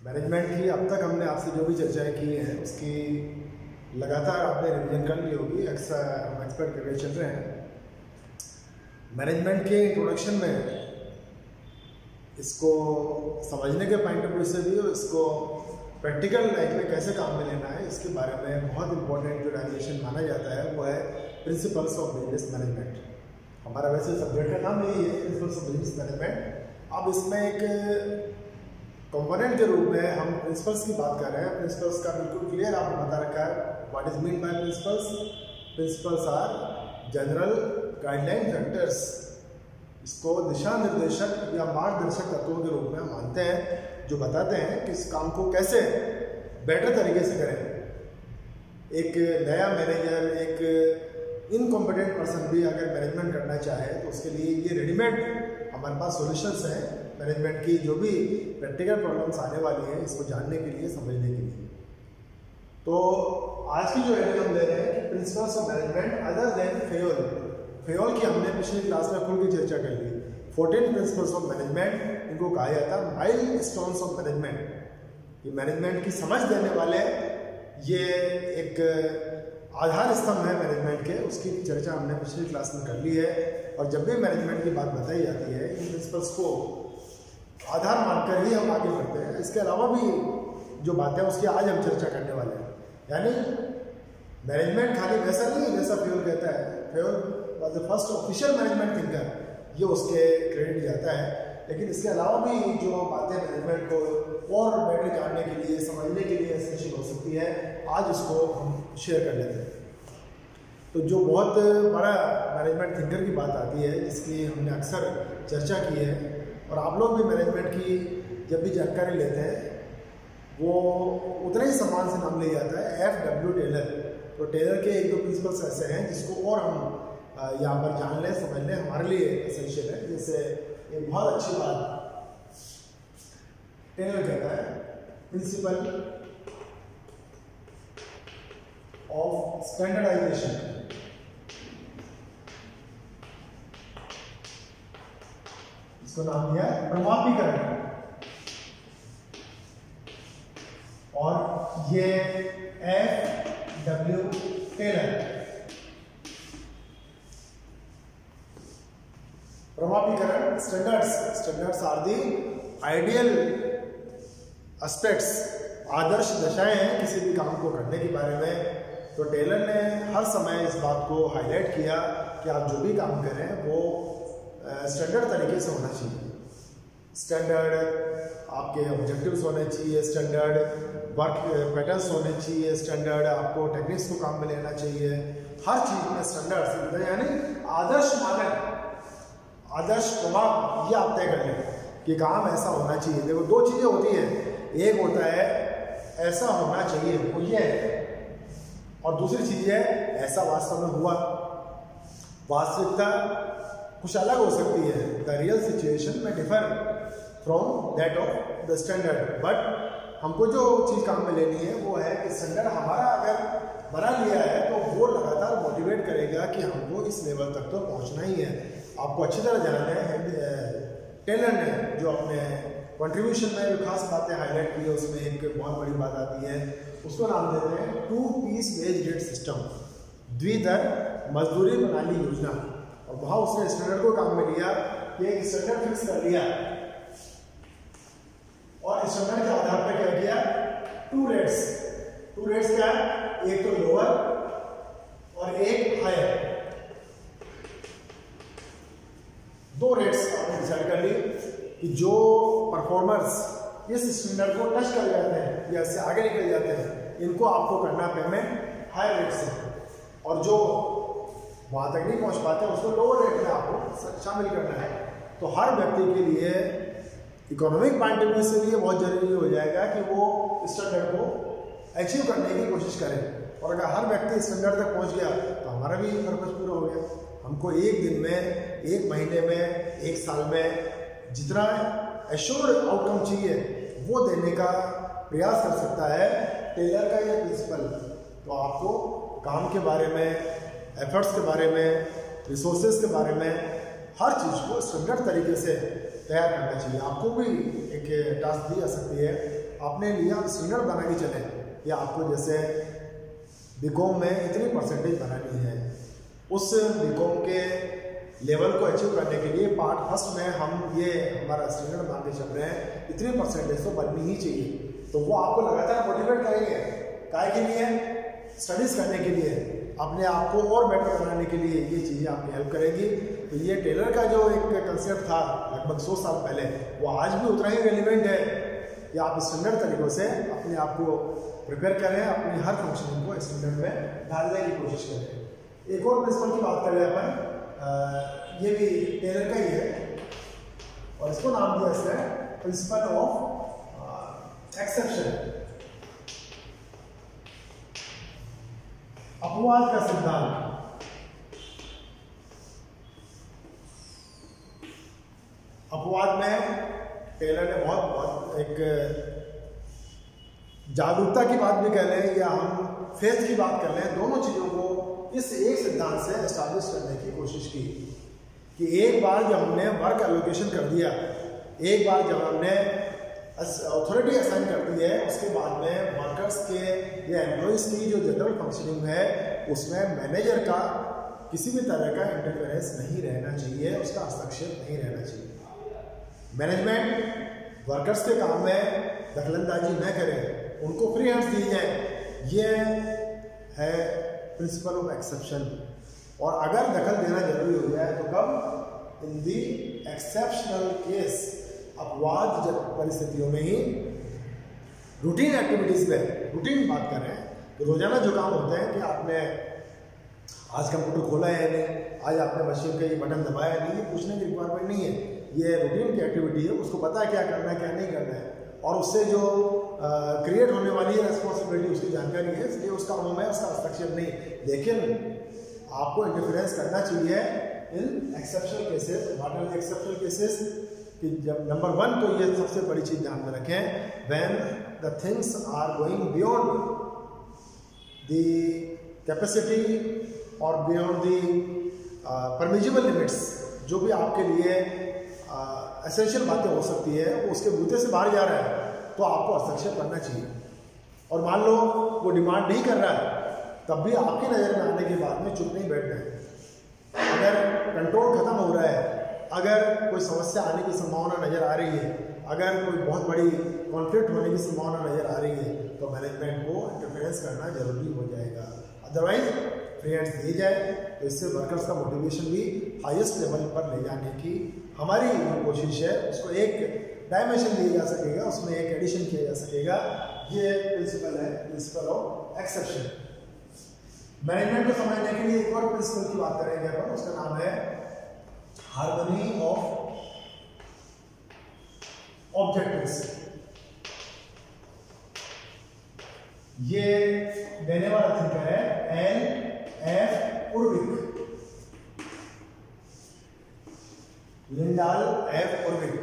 Management की अब तक हमने आपसे जो भी चर्चाएं की हैं उसकी लगातार आपने रिवीजन कर ली होगी। अक्सर हम एक्सपेक्ट करके चल रहे हैं। मैनेजमेंट के इंट्रोडक्शन में इसको समझने के पॉइंट ऑफ व्यू से भी और इसको प्रैक्टिकल लाइफ में कैसे काम में लेना है इसके बारे में बहुत इंपॉर्टेंट जो डेफिनेशन माना जाता है वो है प्रिंसिपल्स ऑफ बिजनेस मैनेजमेंट। हमारा वैसे सब्जेक्ट का नाम यही है, प्रिंसिपल्स ऑफ बिजनेस मैनेजमेंट। अब इसमें एक कंपोनेंट के रूप में हम प्रिंसिपल्स की बात कर रहे हैं। प्रिंसिपल्स का बिल्कुल क्लियर आपको बता रखा है what is mean by principles. Principles are general guideline factors. इसको दिशा निर्देशक या मार्गदर्शक तत्वों के रूप में हम मानते हैं जो बताते हैं कि इस काम को कैसे बेटर तरीके से करें। एक नया मैनेजर, एक इनकॉम्पिटेंट पर्सन भी अगर मैनेजमेंट करना चाहे तो उसके लिए ये रेडीमेड हमारे पास सॉल्यूशंस हैं मैनेजमेंट की जो भी प्रैक्टिकल प्रॉब्लम्स आने वाली हैं इसको जानने के लिए, समझने के लिए। तो आज की जो हेडिंग हम ले रहे हैं कि principles of management other than Fayol. Fayol की हमने पिछली क्लास में खुल की चर्चा कर ली। 14 प्रिंसिपल्स ऑफ मैनेजमेंट, इनको कहा जाता है माइलस्टोन्स ऑफ मैनेजमेंट। ये मैनेजमेंट की समझ देने वाले ये एक आधार स्तंभ है मैनेजमेंट के, उसकी चर्चा हमने पिछली क्लास में कर ली है। और जब भी मैनेजमेंट की बात बताई जाती है इन प्रिंसिपल्स को आधार मानकर ही हम आगे बढ़ते हैं। इसके अलावा भी जो बातें हैं उसकी आज हम चर्चा करने वाले हैं। यानी मैनेजमेंट खाली वैसा नहीं है जैसा फेयोल कहता है। Fayol was the first official management thinker, ये उसके क्रेडिट जाता है। लेकिन इसके अलावा भी जो बातें मैनेजमेंट को और बेटर जानने के लिए, समझने के लिए एसेंशियल हो सकती है, आज उसको हम शेयर कर लेते हैं। तो जो बहुत बड़ा मैनेजमेंट थिंकर की बात आती है जिसकी हमने अक्सर चर्चा की है और आप लोग भी मैनेजमेंट की जब भी जानकारी लेते हैं वो उतने ही सम्मान से नाम लिया जाता है, F.W. टेलर। तो टेलर के एक दो प्रिंसिपल्स ऐसे हैं जिसको और हम यहाँ पर जान लें, समझ लें, हमारे लिए एसेंशियल है। जैसे एक बहुत अच्छी बात टेलर कहता है, प्रिंसिपल ऑफ स्टैंडर्डाइजेशन। इसको नाम दिया है प्रमापीकरण। और ये F.W. टेलर प्रमापीकरण। Standards are the ideal aspects, आदर्श दशाएं हैं किसी भी काम को करने के बारे में। तो टेलर ने हर समय इस बात को हाईलाइट किया कि आप जो भी काम करें वो स्टैंडर्ड तरीके से होना चाहिए। स्टैंडर्ड आपके ऑब्जेक्टिव्स होने चाहिए, स्टैंडर्ड वर्क पैटर्न्स होने चाहिए, स्टैंडर्ड आपको टेक्निक्स को काम में लेना चाहिए। हर चीज़ में स्टैंडर्ड्स यानी आदर्श मानक, आदर्श प्रभाव, ये आप तय कर लें कि काम ऐसा होना चाहिए। देखो दो चीज़ें होती हैं, एक होता है ऐसा होना चाहिए वो ये है, और दूसरी चीज़ है ऐसा वास्तव में हुआ। वास्तविकता कुछ अलग हो सकती है। द रियल सिचुएशन में differ from that of the standard. But हमको जो चीज़ काम में लेनी है वो है कि स्टैंडर्ड हमारा अगर बना लिया है तो वो लगातार मोटिवेट करेगा कि हमको इस लेवल तक तो पहुंचना ही है। आपको अच्छी तरह जानना है टेलर ने जो अपने कंट्रीब्यूशन में जो खास बातें हाईलाइट की है उसमें एक बहुत बड़ी बात आती है, उसको नाम देते हैं 2 पीस वेज रेट सिस्टम, द्विदर मजदूरी प्रणाली योजना। और वहाँ उसने स्टैंडर्ड को काम में लिया कि एक स्टैंडर्ड फिक्स कर लिया और स्टैंडर्ड के आधार पर क्या किया, 2 रेट्स। 2 रेट्स क्या है, एक तो लोअर और एक हायर। 2 रेट्स आपने डिसाइड कर ली कि जो परफॉर्मर्स इस स्टैंडर्ड को टच कर जाते हैं या इससे आगे निकल जाते हैं इनको आपको करना पेमेंट हायर रेट से, और जो वहां तक नहीं पहुंच पाते उसको लोअर रेट में आपको शामिल करना है। तो हर व्यक्ति के लिए इकोनॉमिक पॉइंट ऑफ व्यू से भी बहुत जरूरी हो जाएगा कि वो स्टैंडर्ड को अचीव करने की कोशिश करें। और अगर हर व्यक्ति स्टैंडर्ड तक पहुंच गया तो हमारा भी पर्पस पूरा हो गया। हमको एक दिन में, एक महीने में, एक साल में जितना एश्योर्ड आउटकम चाहिए वो देने का प्रयास कर सकता है टेलर का ये प्रिंसिपल। तो आपको काम के बारे में, एफर्ट्स के बारे में, रिसोर्सेज के बारे में, हर चीज़ को स्टैंडर्ड तरीके से तैयार करना चाहिए। आपको भी एक टास्क दी जा सकती है, आपने लिया स्टैंडर्ड बना के चले, या आपको जैसे बीकॉम में इतनी परसेंटेज बनानी है, उस बीकॉम के लेवल को अचीव करने के लिए पार्ट फर्स्ट में हम ये हमारा स्टैंडर्ड मान के चल रहे हैं, इतनी परसेंटेज तो बननी ही चाहिए। तो वो आपको लगातार मोटिवेट करेंगे, काय के लिए, स्टडीज करने के लिए, अपने आप को और बेटर बनाने के लिए ये चीज़ें आपकी हेल्प करेगी। तो ये टेलर का जो एक कंसेप्ट था लगभग 100 साल पहले, वो आज भी उतना ही रेलिवेंट है कि आप स्टैंडर्ड तरीक़ों से अपने आप को प्रिपेयर करें, अपनी हर फंक्शनिंग को स्टैंडर्ड में डालने की कोशिश करें। एक और प्रिंसिपल की बात करें अपन, ये भी टेलर का ही है और इसको नाम दिया इसने प्रिंसिपल ऑफ एक्सेप्शन, अपवाद का सिद्धांत। अपवाद में टेलर ने बहुत एक जागरूकता की बात भी कर लें या हम फेथ की बात कर लें, दोनों चीज़ों को इस एक सिद्धांत से एस्टैब्लिश करने की कोशिश की कि एक बार जब हमने वर्क एलोकेशन कर दिया, एक बार जब हमने अथॉरिटी असाइन कर दी है, उसके बाद में वर्कर्स के या एम्प्लॉइज़ की जो जनरल फंक्शनिंग है उसमें मैनेजर का किसी भी तरह का इंटरफेरेंस नहीं रहना चाहिए, उसका हस्तक्षेप नहीं रहना चाहिए। मैनेजमेंट वर्कर्स के काम में दखलंदाजी न करे, उनको फ्री हैंड्स दी जाए, ये है प्रिंसिपल ऑफ एक्सेप्शन। और अगर दखल देना जरूरी हो जाए तो कब, इन दी एक्सेप्शनल केस, अपवाद परिस्थितियों में ही। रूटीन एक्टिविटीज़ में रूटीन बात करें तो रोजाना जो काम होते हैं कि आपने आज कंप्यूटर खोला है नहीं, आज आपने मशीन का ये बटन दबाया नहीं, ये पूछने की रिक्वायरमेंट नहीं है, ये रूटीन की एक्टिविटी है, उसको पता है क्या करना है क्या नहीं करना है, और उससे जो क्रिएट होने वाली है रिस्पॉन्सिबिलिटी उसकी जानकारी है, इसलिए उसका काम है, उसका हस्तक्षेप नहीं। लेकिन आपको इंटरफेरेंस करना चाहिए in exceptional cases. What are the exceptional cases? कि जब नंबर 1 तो ये सबसे बड़ी चीज़ ध्यान में रखें, when the things are going beyond the capacity और बियॉन्ड द परमिजिबल लिमिट्स, जो भी आपके लिए एसेंशियल बातें हो सकती है, वो उसके बूते से बाहर जा रहा है तो आपको हस्तक्षेप करना चाहिए। और मान लो वो डिमांड नहीं कर रहा है, तब भी आपकी नज़र में आने के बाद में चुप नहीं बैठना है। अगर कंट्रोल खत्म हो रहा है, अगर कोई समस्या आने की संभावना नज़र आ रही है, अगर कोई बहुत बड़ी कॉन्फ्लिक्ट होने की संभावना नज़र आ रही है, तो मैनेजमेंट को इंटरफेरेंस करना जरूरी हो जाएगा। अदरवाइज फ्री हैंड्स दिए जाए तो इससे वर्कर्स का मोटिवेशन भी हाईएस्ट लेवल पर ले जाने की हमारी कोशिश है, उसको एक डायमेंशन दिया जा सकेगा, उसमें एक एडिशन किया जा सकेगा। ये प्रिंसिपल है, प्रिंसिपल ऑफ एक्सेप्शन। मैनेजमेंट को समझने के लिए एक और प्रिंसिपल की बात करेंगे अपन, उसका नाम है हार्मनी ऑफ ऑब्जेक्टिव्स। ये देने वाला थिंकर है L.F. Urwick, Lyndall F. Urwick.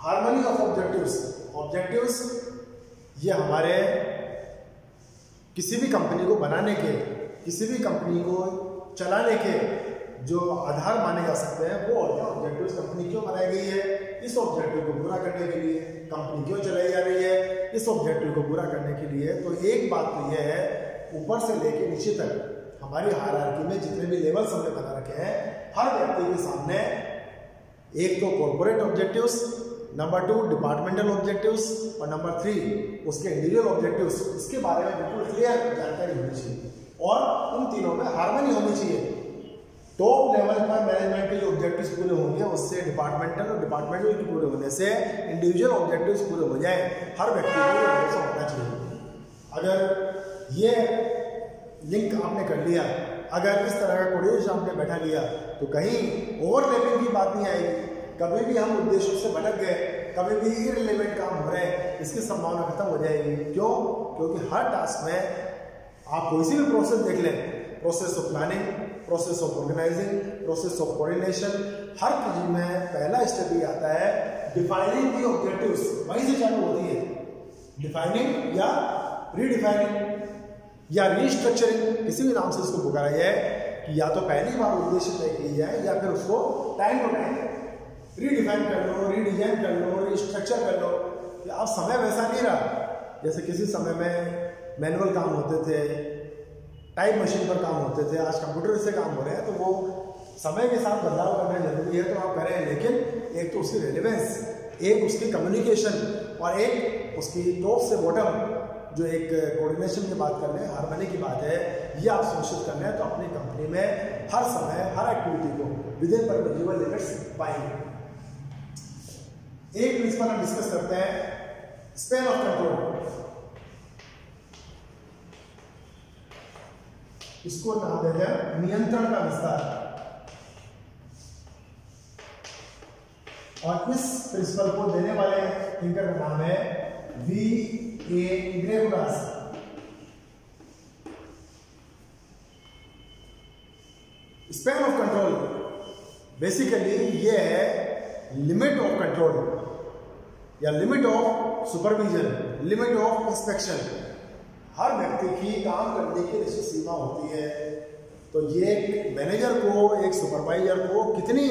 Harmony of objectives ये हमारे किसी भी कंपनी को बनाने के, किसी भी कंपनी को चलाने के जो आधार माने जा सकते हैं, वो होते हैं ऑब्जेक्टिव्स। कंपनी क्यों बनाई गई है, इस ऑब्जेक्टिव को पूरा करने के लिए। कंपनी क्यों चलाई जा रही है, इस ऑब्जेक्टिव को पूरा करने के लिए। तो एक बात तो यह है, ऊपर से लेके नीचे तक हमारी हायरार्की में जितने भी लेवल्स हमने बना रखे हैं, हर व्यक्ति के सामने एक तो corporate objectives, number 2 departmental objectives, और नंबर 3 उसके इंडिविजुअल ऑब्जेक्टिव्स। इसके बारे में बिल्कुल क्लियर जानकारी होनी चाहिए और उन तीनों में हार्मनी होनी चाहिए। टॉप लेवल पर मैनेजमेंट के जो ऑब्जेक्टिव्स पूरे होंगे, उससे डिपार्टमेंटल और डिपार्टमेंटल के पूरे होने से इंडिविजुअल ऑब्जेक्टिव्स पूरे हो जाए, हर व्यक्ति को भरोसा होना चाहिए। अगर ये लिंक आपने कर लिया, अगर इस तरह का कोऑर्डिनेशन आपने बैठा लिया, तो कहीं ओवरलैपिंग की बात नहीं आएगी। कभी भी हम उद्देश्यों से भटक गए, कभी भी इररिलेवेंट काम हो रहे हैं, इसकी संभावना खत्म हो जाएगी। क्यों? क्योंकि हर टास्क में आप कोई सी भी प्रोसेस देख लें, process of planning, process of organising, process of coordination, हर चीज में पहला स्टेप ये आता है डिफाइनिंग दी ऑब्जेक्टिव्स। वहीं से चालू होती है डिफाइनिंग या रीडिफाइनिंग या रीस्ट्रक्चरिंग, किसी भी नाम से इसको पुकारा जाए, कि या तो पहली बार उद्देश्य तय किया जाए या फिर उसको टाइम टू टाइम रीडिफाइन कर लो, रीडिजाइन कर लो, रीस्ट्रक्चर कर लो। अब समय वैसा नहीं रहा जैसे किसी समय में मैनुअल काम होते थे, टाइप मशीन पर काम होते थे, आज कंप्यूटर से काम हो रहे हैं। तो वो समय के साथ बदलाव करना जरूरी है, तो आप करें, लेकिन एक तो उसकी रेलेवेंस, एक उसकी कम्युनिकेशन और एक उसकी टॉप से बॉटम जो एक कोऑर्डिनेशन की बात कर लें, हार्मनी की बात है, ये आप सुनिश्चित करना है। तो अपनी कंपनी में हर समय हर एक्टिविटी को विद इन परमिसिबल लिमिट्स पाएंगे। एक प्रिंसिपल हम डिस्कस करते हैं, स्पैन ऑफ कंट्रोल। इसको नाम देते हैं नियंत्रण का विस्तार। और इस प्रिंसिपल को देने वाले थिंकर का नाम है V.A. Graicunas. Span of control basically ये है लिमिट ऑफ कंट्रोल या limit of supervision, limit of inspection. हर व्यक्ति की काम करने की निश्चित सीमा होती है। तो ये मैनेजर को, एक सुपरवाइजर को कितनी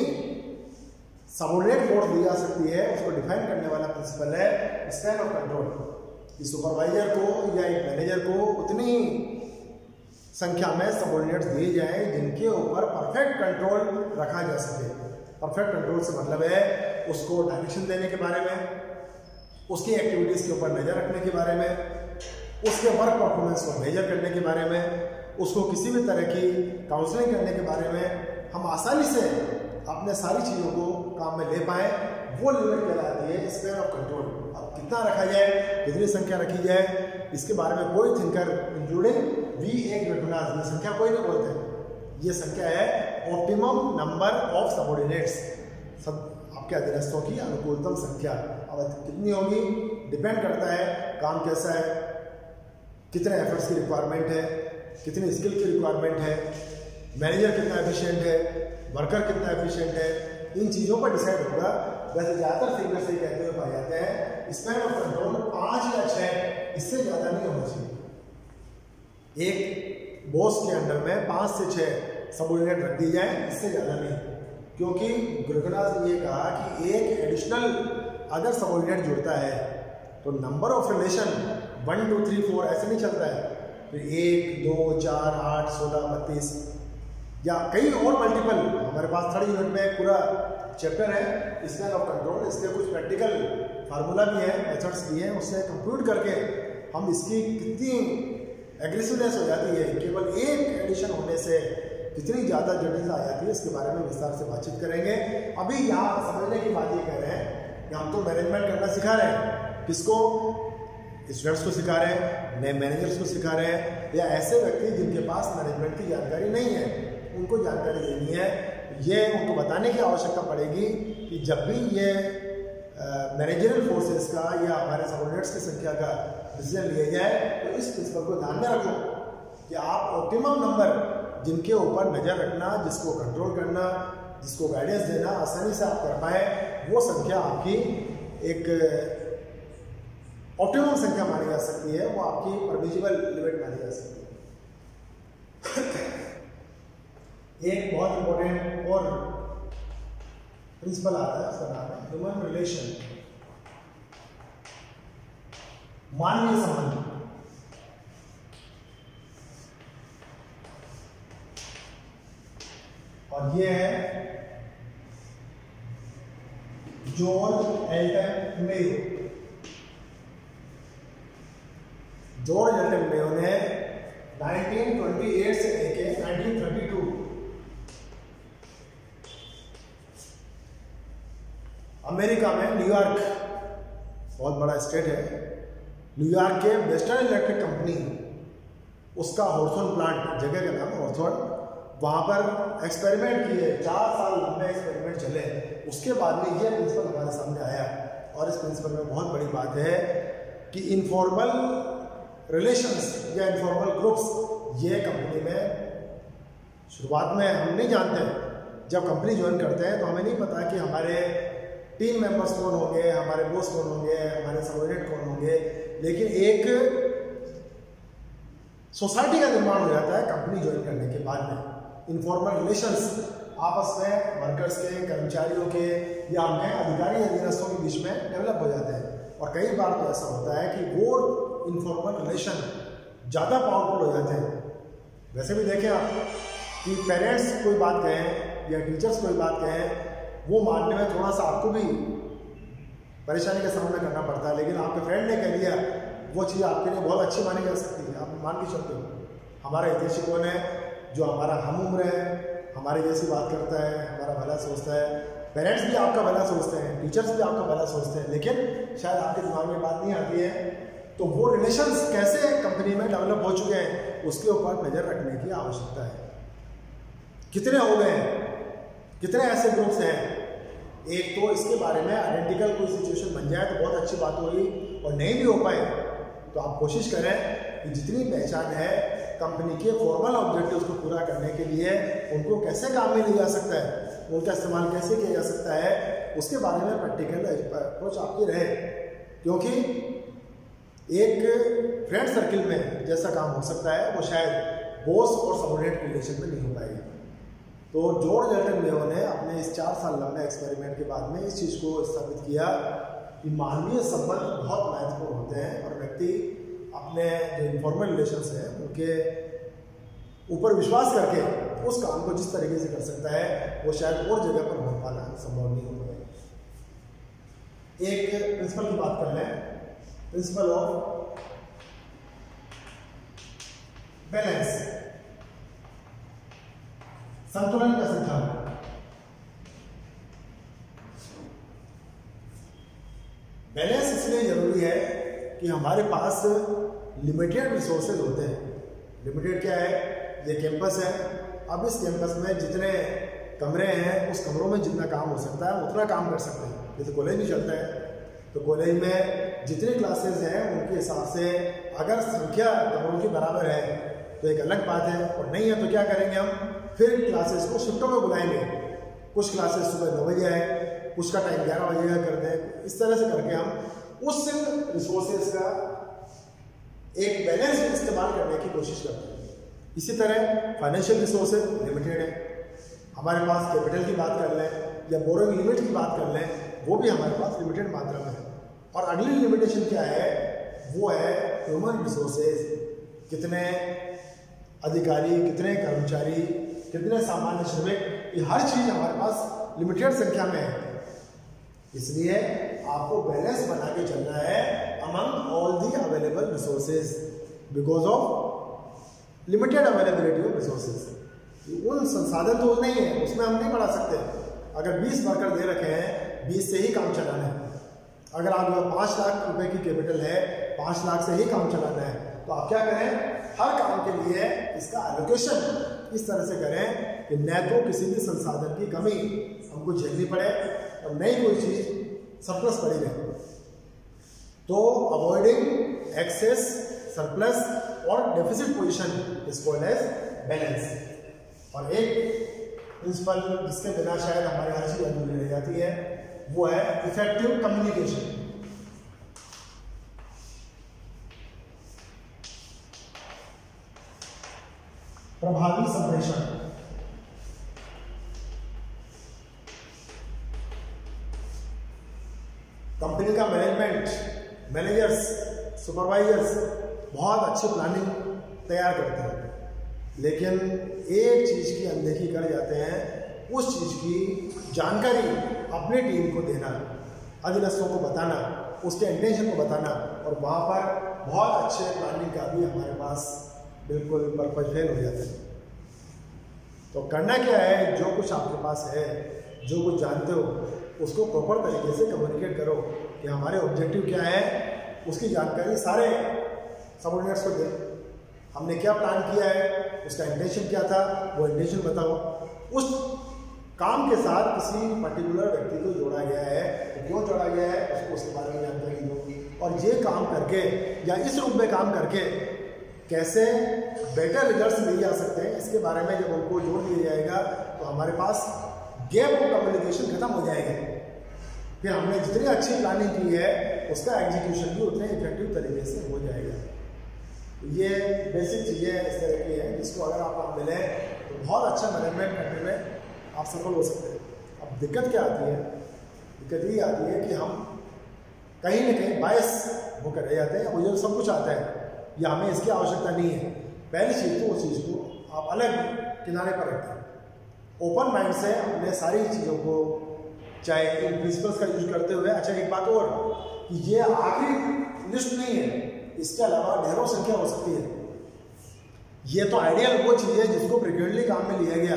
सबऑर्डिनेट फोर्स दी जा सकती है, उसको डिफाइन करने वाला प्रिंसिपल है स्पैन ऑफ कंट्रोल। कि सुपरवाइजर को या एक मैनेजर को उतनी संख्या में सबऑर्डिनेट्स दिए जाएं जिनके ऊपर परफेक्ट कंट्रोल रखा जा सके। परफेक्ट कंट्रोल से मतलब है उसको डायरेक्शन देने के बारे में, उसकी एक्टिविटीज़ के ऊपर नज़र रखने के बारे में, उसके वर्क परफॉर्मेंस को मेजर करने के बारे में, उसको किसी भी तरह की काउंसलिंग करने के बारे में हम आसानी से अपने सारी चीज़ों को काम में ले पाएँ, वो लिमिट कहलाती है स्पैन ऑफ कंट्रोल। अब कितना रखा जाए, कितनी संख्या रखी जाए, इसके बारे में कोई थिंकर इंक्लूडिंग V.A. ग्रेगोरास ये संख्या कोई नहीं बोलते। ये संख्या है ऑप्टिमम नंबर ऑफ सबऑर्डिनेट्स, सब आपके अधीनस्थों की अनुकूलतम संख्या। अब कितनी होगी डिपेंड करता है काम कैसा है, कितने एफर्ट्स की रिक्वायरमेंट है, कितनी स्किल की रिक्वायरमेंट है, मैनेजर कितना एफिशिएंट है, वर्कर कितना एफिशिएंट है, इन चीज़ों पर डिसाइड होगा। वैसे ज़्यादातर फिगर से कहते हुए पाए जाते हैं स्पैन ऑफ कंट्रोल 5 या 6, इससे ज़्यादा नहीं होना चाहिए। एक बॉस के अंडर में 5 से 6 सबऑर्डिनेट रख दी जाए, इससे ज़्यादा नहीं। क्योंकि ग्रेगोरास ने ये कहा कि एक एडिशनल अगर सबऑर्डिनेट जुड़ता है तो नंबर ऑफ रिलेशन 1 2 3 4 ऐसे नहीं चलता है, फिर 1 2 4 8 16 32 या कई और मल्टीपल। हमारे पास 3rd यूनिट में पूरा चैप्टर है स्पैन ऑफ कंट्रोल, इसके कुछ प्रैक्टिकल फार्मूला भी है, मेथड्स भी हैं, उससे कंप्यूट करके हम इसकी कितनी एग्रेसिवनेस हो जाती है, केवल एक एडिशन होने से कितनी ज़्यादा जटिलता आ जाती है, इसके बारे में विस्तार से बातचीत करेंगे। अभी यहाँ समझने की बात ये कह रहे हैं कि हम तो मैनेजमेंट करना सिखा रहे हैं, किसको, स्टूडेंट्स को सिखा रहे हैं, नए मैनेजर्स को सिखा रहे हैं, या ऐसे व्यक्ति जिनके पास मैनेजमेंट की जानकारी नहीं है उनको जानकारी देनी है। ये उनको बताने की आवश्यकता पड़ेगी कि जब भी ये मैनेजरियल फोर्सेस का या हमारे सबऑर्डिनेट्स की संख्या का डिसीजन लिया जाए तो इस प्रिंसिपल को ध्यान में रखो कि आप ऑप्टिमम नंबर जिनके ऊपर नज़र रखना, जिसको कंट्रोल करना, जिसको गाइडेंस देना आसानी से आप कर पाए, वो संख्या आपकी एक ऑप्टिमम संख्या मानी जा सकती है, वो आपकी परमिसिबल लिमिट मानी जा सकती है। एक बहुत इंपॉर्टेंट और प्रिंसिपल आता है, उसका नाम है ह्यूमन रिलेशन, मानवीय संबंध। और ये है George Elton Mayo. George Elton Mayo ने 1928 से लेके 1932 अमेरिका में न्यूयॉर्क, बहुत बड़ा स्टेट है, न्यूयॉर्क के वेस्टर्न इलेक्ट्रिक कंपनी, उसका हॉर्सोन प्लांट, जगह का नाम है हॉर्सोन, वहाँ पर एक्सपेरिमेंट किए, 4 साल लंबे एक्सपेरिमेंट चले। उसके बाद में ये प्रिंसिपल हमारे सामने आया, और इस प्रिंसिपल में बहुत बड़ी बात है कि इनफॉर्मल रिलेशंस या इनफॉर्मल ग्रुप्स ये कंपनी में शुरुआत में हम नहीं जानते। जब कंपनी ज्वाइन करते हैं तो हमें नहीं पता कि हमारे टीम मेंबर्स कौन होंगे, हमारे बॉस कौन होंगे, हमारे सबऑर्डिनेट कौन होंगे, लेकिन एक सोसाइटी का निर्माण हो जाता है कंपनी ज्वाइन करने के बाद में। इनफॉर्मल रिलेशंस आपस में वर्कर्स के, कर्मचारियों के या हम अधिकारी अधीनस्थों के बीच में डेवलप हो जाते हैं। और कई बार तो ऐसा होता है कि वो इनफॉर्मल रिलेशन ज़्यादा पावरफुल हो जाते हैं। वैसे भी देखें आप कि पेरेंट्स कोई बात कहें या टीचर्स कोई बात कहें, वो मानने में थोड़ा सा आपको भी परेशानी का सामना करना पड़ता है, लेकिन आपके फ्रेंड ने कह दिया, वो चीज़ आपके लिए बहुत अच्छी मानी जा सकती है, आप मान के चलते हो। हमारा हितैषी कौन है? जो हमारा हम उम्र है, हमारे जैसी बात करता है, हमारा भला सोचता है। पेरेंट्स भी आपका भला सोचते हैं, टीचर्स भी आपका भला सोचते हैं, लेकिन शायद आपके दिमाग में बात नहीं आती है। तो वो रिलेशंस कैसे कंपनी में डेवलप हो चुके हैं, उसके ऊपर नज़र रखने की आवश्यकता है। कितने हो गए हैं, कितने ऐसे ग्रुप्स हैं? एक तो इसके बारे में आइडेंटिकल कोई सिचुएशन बन जाए तो बहुत अच्छी बात होगी, और नहीं भी हो पाए तो आप कोशिश करें कि जितनी पहचान है कंपनी के फॉर्मल ऑब्जेक्टिव्स को पूरा करने के लिए उनको कैसे काम में लिया जा सकता है, उनका इस्तेमाल कैसे किया जा सकता है, उसके बारे में प्रैक्टिकल अप्रोच आपकी रहे। क्योंकि एक फ्रेंड सर्किल में जैसा काम हो सकता है वो शायद बॉस और सबऑर्डिनेट रिलेशन में नहीं हो पाएगा। तो जॉर्ज एल्टन मेयो ने अपने इस 4 साल लंबे एक्सपेरिमेंट के बाद में इस चीज़ को स्थापित किया कि मानवीय संबंध बहुत महत्वपूर्ण होते हैं, और व्यक्ति अपने जो इनफॉर्मल रिलेशंस हैं उनके ऊपर विश्वास करके उस काम को जिस तरीके से कर सकता है वो शायद और जगह पर हो पाना संभव नहीं होता है। एक प्रिंसिपल की बात कर लें, प्रिंसिपल ऑफ बैलेंस, संतुलन का सिद्धांत। बैलेंस इसलिए जरूरी है कि हमारे पास लिमिटेड रिसोर्सेज होते हैं। लिमिटेड क्या है? ये कैंपस है, अब इस कैंपस में जितने कमरे हैं उस कमरों में जितना काम हो सकता है उतना काम कर सकते हैं। जैसे कॉलेज भी चलता है तो कॉलेज में जितने क्लासेस हैं उनके हिसाब से अगर संख्या कमरों की बराबर है तो एक अलग बात है, और नहीं है तो क्या करेंगे हम? फिर क्लासेस को शिफ्टों में बुलाएंगे। कुछ क्लासेस सुबह 9 बजे आए, कुछ का टाइम 11 बजे का कर दें। इस तरह से करके हम उस रिसोर्सेज का एक बैलेंस इस्तेमाल करने की कोशिश करते हैं। इसी तरह फाइनेंशियल रिसोर्सेज लिमिटेड है, हमारे पास कैपिटल की बात कर लें या बोरोइंग लिमिट की बात कर लें, वो भी हमारे पास लिमिटेड मात्रा में है। और अगली लिमिटेशन क्या है? वो है ह्यूमन रिसोर्सेज। कितने अधिकारी, कितने कर्मचारी, कितने सामान्य श्रमिक, ये हर चीज़ हमारे पास लिमिटेड संख्या में है। इसलिए आपको बैलेंस बना के चलना है among all the available resources because of limited availability of resources. उन संसाधन तो नहीं है, उसमें हम नहीं बढ़ा सकते। अगर 20 वर्कर दे रखे हैं, 20 से ही काम चलाना है। अगर आप 5 लाख रुपए की कैपिटल है, 5 लाख से ही काम चलाना है, तो आप क्या करें? हर काम के लिए इसका एलोकेशन इस तरह से करें कि न तो किसी भी संसाधन की कमी हमको झेलनी पड़े और न ही कोई चीज सरप्लस पड़ी रहे। तो अवॉइडिंग एक्सेस, सरप्लस और deficit position is called as balance. और एक प्रिंसिपल जिसके बिना शायद हमारी हर चीज अधूरी रह जाती है वो है इफेक्टिव कम्युनिकेशन। प्रभावी संप्रेषण। कंपनी का मैनेजमेंट, मैनेजर्स, सुपरवाइजर्स बहुत अच्छी प्लानिंग तैयार करते हैं, लेकिन एक चीज की अनदेखी कर जाते हैं, उस चीज की जानकारी अपनी टीम को देना, अधीनस्थों को बताना, उसके इंटेंशन को बताना, और वहां पर बहुत अच्छे प्लानिंग का भी हमारे पास बिल्कुल पर्पज फेल हो जाता है। तो करना क्या है? जो कुछ आपके पास है, जो कुछ जानते हो, उसको प्रॉपर तरीके से कम्युनिकेट करो कि हमारे ऑब्जेक्टिव क्या है, उसकी जानकारी सारे सबऑर्डिनेट्स को दे। हमने क्या प्लान किया है, उसका इंटेंशन क्या था, वो इंटेंशन बताओ। उस काम के साथ किसी पर्टिकुलर व्यक्ति को जोड़ा गया है तो क्यों जोड़ा गया है, उसको उसके बारे में जानकारी दो। और ये काम करके या इस रूप में काम करके कैसे बेटर रिजल्ट्स लिए जा सकते हैं, इसके बारे में जब उनको जोड़ दिया जाएगा तो हमारे पास गैप ऑफ कम्युनिकेशन खत्म हो जाएगा। फिर हमने जितनी अच्छी प्लानिंग की है उसका एग्जीक्यूशन भी उतने इफेक्टिव तरीके से हो जाएगा। ये बेसिक चीज़ें इस तरह की हैं जिसको अगर आप मिले तो बहुत अच्छा मैनेजमेंट करने में आप सफल हो सकते हैं। अब दिक्कत क्या आती है? दिक्कत ये आती है कि हम कहीं ना कहीं बायस होकर रह जाते हैं। मुझे सब कुछ आता है या हमें इसकी आवश्यकता नहीं है। पहली चीज़ तो उस चीज़ को आप अलग किनारे पर रखते हैं, ओपन माइंड से अपने सारी चीज़ों को चाहे इन प्रिंसिपल्स का यूज करते हुए। अच्छा, एक बात और कि ये आखिरी लिस्ट नहीं है, इसके अलावा ढेरों संख्या हो सकती है। ये तो आइडियल वो चीज़ है जिसको फ्रिक्वेंटली काम में लिया गया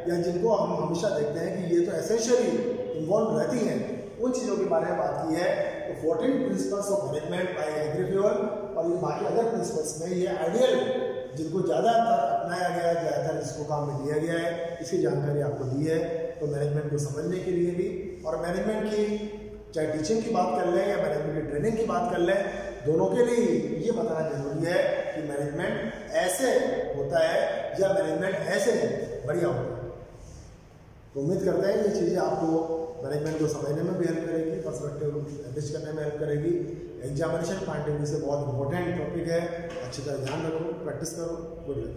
या जिनको हम हमेशा देखते हैं कि ये तो एसेंशियली इन्वॉल्व रहती हैं, उन चीज़ों के बारे में बात की है। तो 14 प्रिंसिपल्स ऑफ मैनेजमेंट बाय एग्रीफ्यूअल और ये बाकी अदर प्रिंसिपल्स में ये आइडियल जिनको ज़्यादातर अपनाया गया है, ज़्यादातर इसको काम में लिया गया है, इसकी जानकारी आपको दी है। तो मैनेजमेंट को समझने के लिए भी और मैनेजमेंट की चाहे टीचिंग की बात कर लें या मैनेजमेंट की ट्रेनिंग की बात कर लें, दोनों के लिए ये बताना जरूरी है कि मैनेजमेंट ऐसे होता है या मैनेजमेंट ऐसे बढ़िया होता है। तो उम्मीद करते हैं ये चीज़ें आपको मैनेजमेंट को समझने में भी हेल्प करेगी, पर्सपेक्टिव एडजस्ट करने में हेल्प करेगी। एग्जामिनेशन पॉइंट ऑफ व्यू से बहुत इंपॉर्टेंट टॉपिक है। अच्छी तरह ध्यान रखो, प्रैक्टिस करो। Good luck.